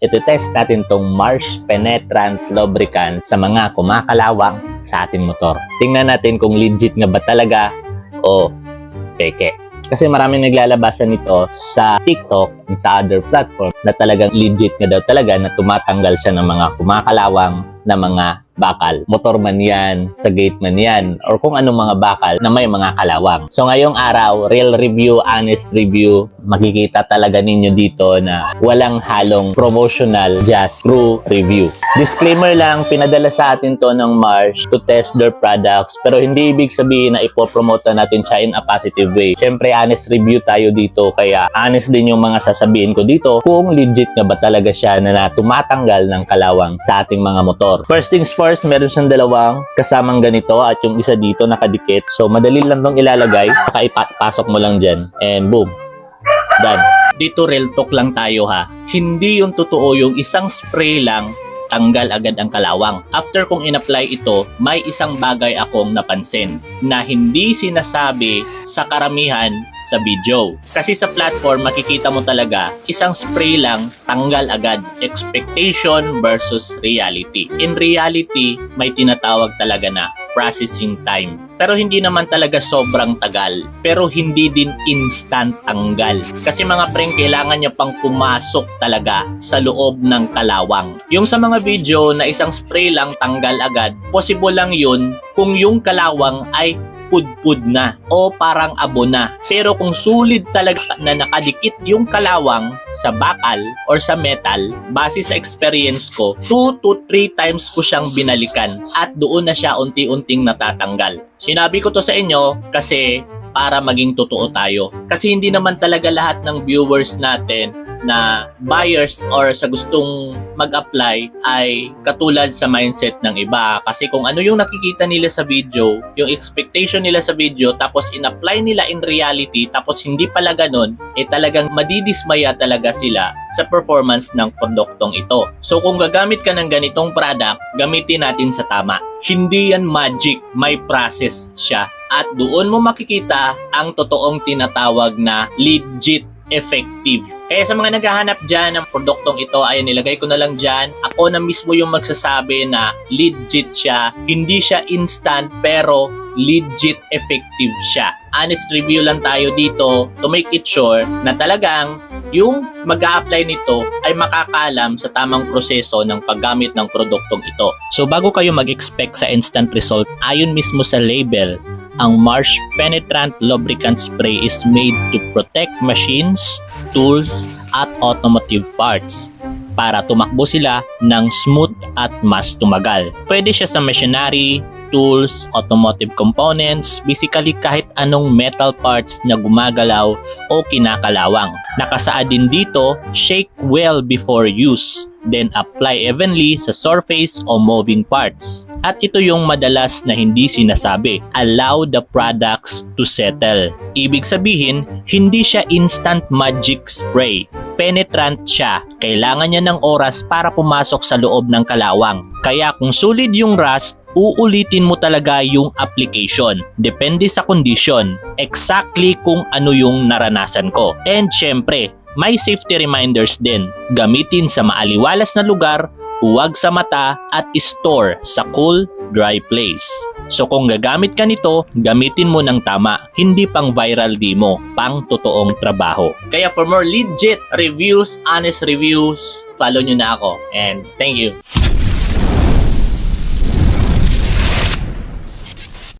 ito-test natin tong Marsh Penetrant Lubricant sa mga kumakalawang sa ating motor. Tingnan natin kung legit nga ba talaga o peke. Kasi maraming naglalabasan nito sa TikTok and sa other platform na talagang legit nga daw talaga na tumatanggal siya ng mga kumakalawang na mga bakal. Motor man yan, sa gate man yan, or kung anong mga bakal na may mga kalawang. So ngayong araw, real review, honest review, makikita talaga ninyo dito na walang halong promotional, just true review. Disclaimer lang, pinadala sa atin to ng Marsh to test their products, pero hindi ibig sabihin na ipopromote natin siya in a positive way. Siyempre, honest review tayo dito, kaya honest din yung mga sasabihin ko dito kung legit nga ba talaga siya na tumatanggal ng kalawang sa ating mga motor. First things first, meron siyang dalawang kasamang ganito at yung isa dito nakadikit. So, madali lang tong ilalagay. Saka ipasok mo lang dyan. And boom. Done. Dito real talk lang tayo ha. Hindi yung totoo yung isang spray lang tanggal agad ang kalawang. After kong in-apply ito, may isang bagay akong napansin na hindi sinasabi sa karamihan sa video. Kasi sa platform, makikita mo talaga, isang spray lang, tanggal agad. Expectation versus reality. In reality, may tinatawag talaga na processing time. Pero hindi naman talaga sobrang tagal. Pero hindi din instant tanggal. Kasi mga preng, kailangan niya pang pumasok talaga sa loob ng kalawang. Yung sa mga video na isang spray lang tanggal agad, possible lang yun kung yung kalawang ay pudpud na o parang abo na. Pero kung sulit talaga na nakadikit yung kalawang sa bakal or sa metal, base sa experience ko, 2 to 3 times ko siyang binalikan at doon na siya unti-unting natatanggal. Sinabi ko to sa inyo kasi para maging totoo tayo. Kasi hindi naman talaga lahat ng viewers natin na buyers or sa gustong mag-apply ay katulad sa mindset ng iba. Kasi kung ano yung nakikita nila sa video, yung expectation nila sa video, tapos in-apply nila in reality, tapos hindi pala ganun, talagang madidismaya talaga sila sa performance ng produktong ito. So kung gagamit ka ng ganitong product, gamitin natin sa tama. Hindi yan magic, may process siya. At doon mo makikita ang totoong tinatawag na legit effective. Kaya sa mga naghahanap dyan ng produktong ito, ay nilagay ko na lang dyan. Ako na mismo yung magsasabi na legit siya. Hindi siya instant pero legit effective siya. Honest review lang tayo dito to make it sure na talagang yung mag-a-apply nito ay makakaalam sa tamang proseso ng paggamit ng produktong ito. So bago kayo mag-expect sa instant result, ayon mismo sa label, ang Marsh Penetrant Lubricant Spray is made to protect machines, tools, at automotive parts para tumakbo sila ng smooth at mas tumagal. Pwede siya sa machinery, tools, automotive components, basically kahit anong metal parts na gumagalaw o kinakalawang. Nakasaad din dito, shake well before use. Then apply evenly sa surface o moving parts. At ito yung madalas na hindi sinasabi. Allow the products to settle. Ibig sabihin, hindi siya instant magic spray. Penetrant siya. Kailangan niya ng oras para pumasok sa loob ng kalawang. Kaya kung solid yung rust, uulitin mo talaga yung application. Depende sa condition. Exactly kung ano yung naranasan ko. And syempre, may safety reminders din. Gamitin sa maaliwalas na lugar, huwag sa mata, at store sa cool, dry place. So kung gagamit ka nito, gamitin mo ng tama. Hindi pang viral demo, pang totoong trabaho. Kaya for more legit reviews, honest reviews, follow nyo na ako. And thank you.